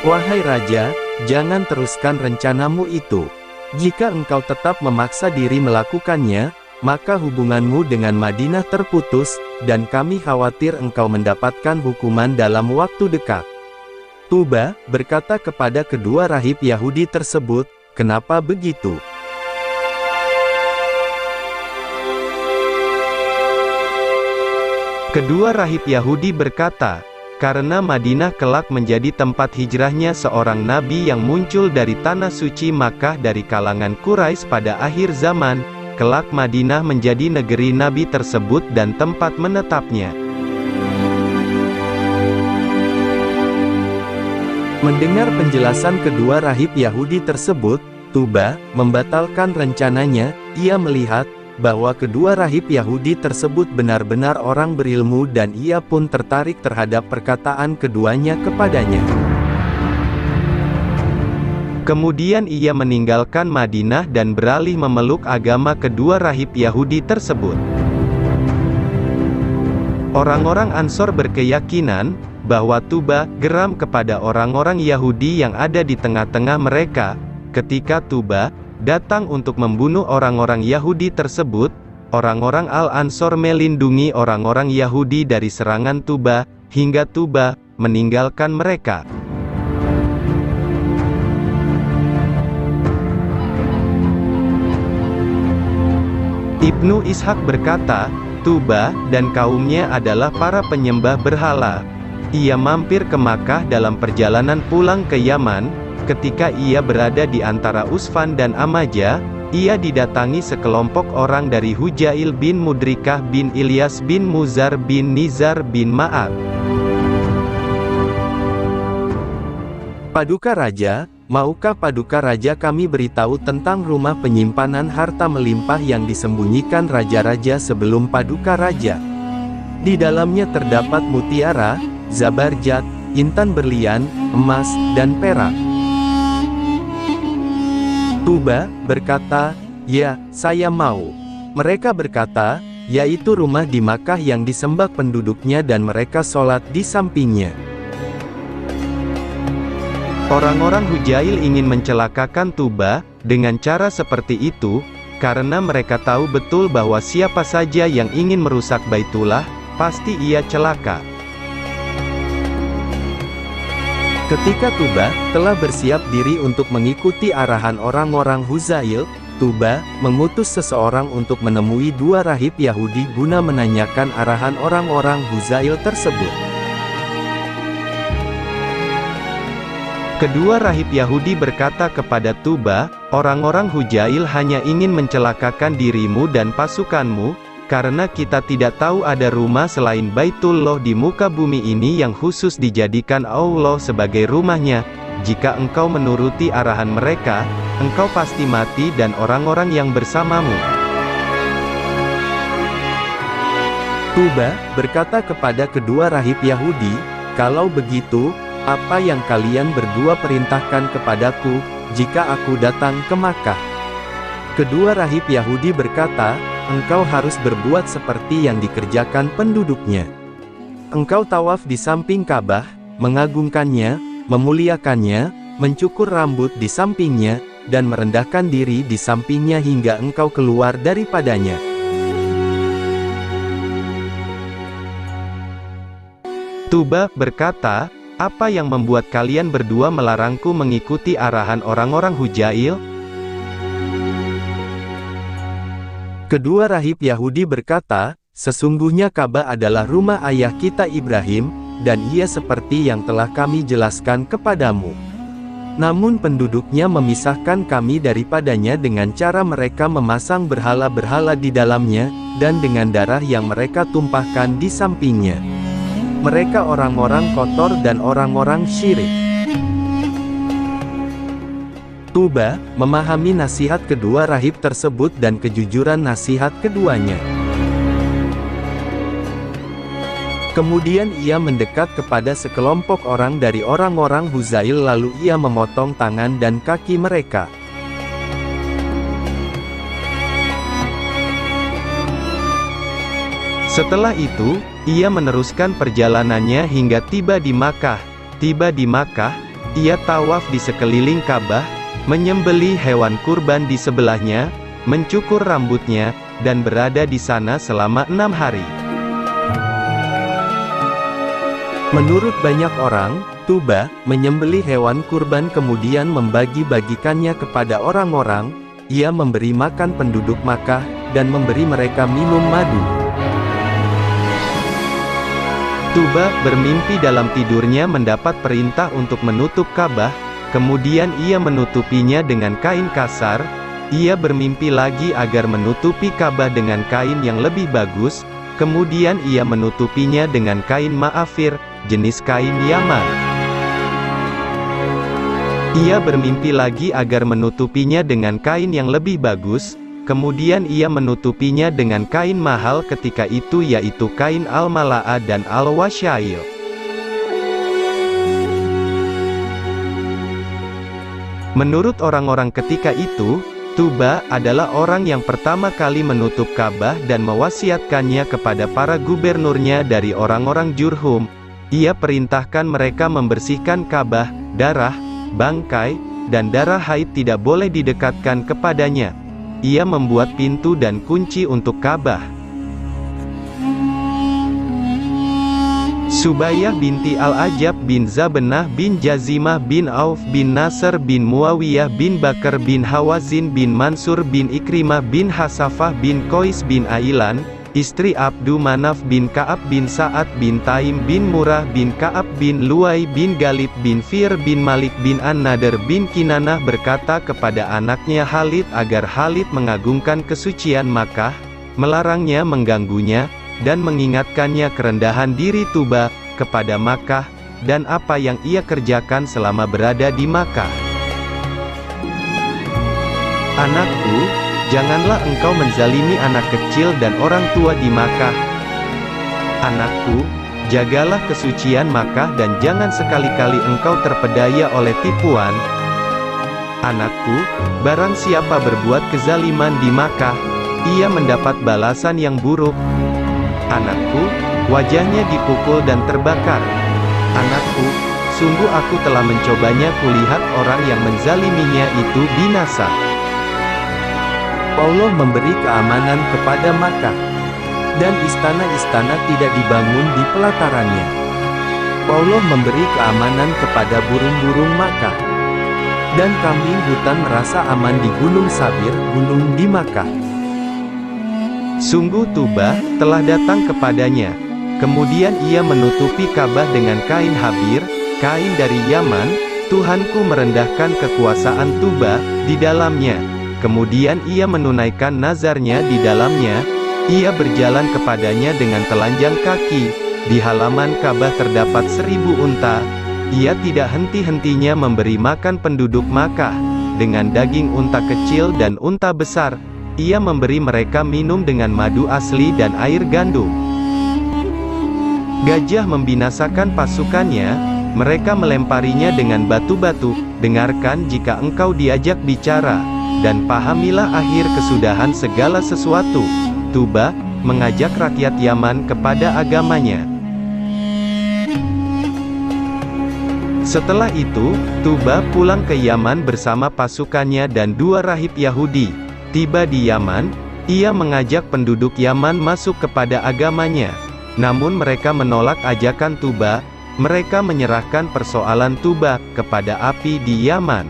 Wahai Raja, jangan teruskan rencanamu itu. Jika engkau tetap memaksa diri melakukannya, maka hubunganmu dengan Madinah terputus, dan kami khawatir engkau mendapatkan hukuman dalam waktu dekat. Tuba berkata kepada kedua rahib Yahudi tersebut, "Kenapa begitu?" Kedua rahib Yahudi berkata, "Karena Madinah kelak menjadi tempat hijrahnya seorang nabi yang muncul dari tanah suci Makkah dari kalangan Quraisy pada akhir zaman, kelak Madinah menjadi negeri nabi tersebut dan tempat menetapnya." Mendengar penjelasan kedua rahib Yahudi tersebut, Tuba membatalkan rencananya. Ia melihat bahwa kedua rahib Yahudi tersebut benar-benar orang berilmu dan ia pun tertarik terhadap perkataan keduanya kepadanya. Kemudian ia meninggalkan Madinah dan beralih memeluk agama kedua rahib Yahudi tersebut. Orang-orang Ansor berkeyakinan bahwa Tuba geram kepada orang-orang Yahudi yang ada di tengah-tengah mereka. Ketika Tuba datang untuk membunuh orang-orang Yahudi tersebut, orang-orang Al-Ansor melindungi orang-orang Yahudi dari serangan Tuba, hingga Tuba meninggalkan mereka. Ibnu Ishaq berkata, Tuba dan kaumnya adalah para penyembah berhala. Ia mampir ke Makkah dalam perjalanan pulang ke Yaman. Ketika ia berada di antara Usfan dan Amaja, ia didatangi sekelompok orang dari Hujail bin Mudrikah bin Ilyas bin Muzar bin Nizar bin Ma'ad. Paduka Raja, maukah Paduka Raja kami beritahu tentang rumah penyimpanan harta melimpah yang disembunyikan raja-raja sebelum Paduka Raja? Di dalamnya terdapat mutiara, zabarjat, intan berlian, emas, dan perak. Tuba berkata, "Ya, saya mau." Mereka berkata, "Yaitu rumah di Makkah yang disembah penduduknya dan mereka sholat di sampingnya." Orang-orang Hujail ingin mencelakakan Tuba dengan cara seperti itu, karena mereka tahu betul bahwa siapa saja yang ingin merusak Baitullah, pasti ia celaka. Ketika Tuba telah bersiap diri untuk mengikuti arahan orang-orang Huzail, Tuba mengutus seseorang untuk menemui dua rahib Yahudi guna menanyakan arahan orang-orang Huzail tersebut. Kedua rahib Yahudi berkata kepada Tuba, "Orang-orang Hujail hanya ingin mencelakakan dirimu dan pasukanmu, karena kita tidak tahu ada rumah selain Baitullah di muka bumi ini yang khusus dijadikan Allah sebagai rumahnya. Jika engkau menuruti arahan mereka, engkau pasti mati dan orang-orang yang bersamamu." Tuba berkata kepada kedua rahib Yahudi, "Kalau begitu, apa yang kalian berdua perintahkan kepadaku, jika aku datang ke Makkah?" Kedua rahib Yahudi berkata, "Engkau harus berbuat seperti yang dikerjakan penduduknya. Engkau tawaf di samping Ka'bah, mengagungkannya, memuliakannya, mencukur rambut di sampingnya, dan merendahkan diri di sampingnya hingga engkau keluar daripadanya." Tuba berkata, "Apa yang membuat kalian berdua melarangku mengikuti arahan orang-orang Hujail?" Kedua rahib Yahudi berkata, "Sesungguhnya Ka'bah adalah rumah ayah kita Ibrahim, dan ia seperti yang telah kami jelaskan kepadamu. Namun penduduknya memisahkan kami daripadanya dengan cara mereka memasang berhala-berhala di dalamnya, dan dengan darah yang mereka tumpahkan di sampingnya. Mereka orang-orang kotor dan orang-orang syirik." Tuba memahami nasihat kedua rahib tersebut dan kejujuran nasihat keduanya. Kemudian ia mendekat kepada sekelompok orang dari orang-orang Huzail lalu ia memotong tangan dan kaki mereka. Setelah itu, ia meneruskan perjalanannya hingga tiba di Makkah. Tiba di Makkah, ia tawaf di sekeliling Ka'bah, menyembelih hewan kurban di sebelahnya, mencukur rambutnya, dan berada di sana selama 6 hari. Menurut banyak orang, Tuba menyembelih hewan kurban kemudian membagi-bagikannya kepada orang-orang, ia memberi makan penduduk Makkah, dan memberi mereka minum madu. Tuba bermimpi dalam tidurnya mendapat perintah untuk menutup Ka'bah, kemudian ia menutupinya dengan kain kasar. Ia bermimpi lagi agar menutupi Ka'bah dengan kain yang lebih bagus, kemudian ia menutupinya dengan kain ma'afir, jenis kain Yaman. Ia bermimpi lagi agar menutupinya dengan kain yang lebih bagus, kemudian ia menutupinya dengan kain mahal ketika itu yaitu kain al-mala'ah dan al-wasyail. Menurut orang-orang ketika itu, Tuba adalah orang yang pertama kali menutup Ka'bah dan mewasiatkannya kepada para gubernurnya dari orang-orang Jurhum. Ia perintahkan mereka membersihkan Ka'bah, darah, bangkai, dan darah haid tidak boleh didekatkan kepadanya. Ia membuat pintu dan kunci untuk Ka'bah. Subayyah binti Al-Ajab bin Zabenah bin Jazimah bin Auf bin Nasr bin Muawiyah bin Bakar bin Hawazin bin Mansur bin Ikrimah bin Hasafah bin Qais bin Ailan, istri Abdu Manaf bin Ka'ab bin Sa'ad bin Taim bin Murrah bin Ka'ab bin Luay bin Galib bin Fir bin Malik bin An-Nadr bin Kinanah berkata kepada anaknya Khalid agar Khalid mengagungkan kesucian Makkah, melarangnya mengganggunya, dan mengingatkannya kerendahan diri Tuba kepada Makkah, dan apa yang ia kerjakan selama berada di Makkah. Anakku, janganlah engkau menzalimi anak kecil dan orang tua di Makkah. Anakku, jagalah kesucian Makkah dan jangan sekali-kali engkau terpedaya oleh tipuan. Anakku, barang siapa berbuat kezaliman di Makkah, ia mendapat balasan yang buruk. Anakku, wajahnya dipukul dan terbakar. Anakku, sungguh aku telah mencobanya kulihat orang yang menzaliminya itu binasa. Allah memberi keamanan kepada Makkah, dan istana-istana tidak dibangun di pelatarannya. Allah memberi keamanan kepada burung-burung Makkah, dan kambing hutan merasa aman di Gunung Sabir, gunung di Makkah. Sungguh Tuba telah datang kepadanya. Kemudian ia menutupi Ka'bah dengan kain habir, kain dari Yaman. Tuhanku merendahkan kekuasaan Tuba di dalamnya. Kemudian ia menunaikan nazarnya di dalamnya. Ia berjalan kepadanya dengan telanjang kaki. Di halaman Ka'bah terdapat 1000 unta. Ia tidak henti-hentinya memberi makan penduduk Makkah dengan daging unta kecil dan unta besar. Ia memberi mereka minum dengan madu asli dan air gandum. Gajah membinasakan pasukannya, mereka melemparinya dengan batu-batu. Dengarkan jika engkau diajak bicara, dan pahamilah akhir kesudahan segala sesuatu. Tuba mengajak rakyat Yaman kepada agamanya. Setelah itu, Tuba pulang ke Yaman bersama pasukannya dan 2 rahib Yahudi. Tiba di Yaman, ia mengajak penduduk Yaman masuk kepada agamanya. Namun mereka menolak ajakan Tuba. Mereka menyerahkan persoalan Tuba kepada api di Yaman.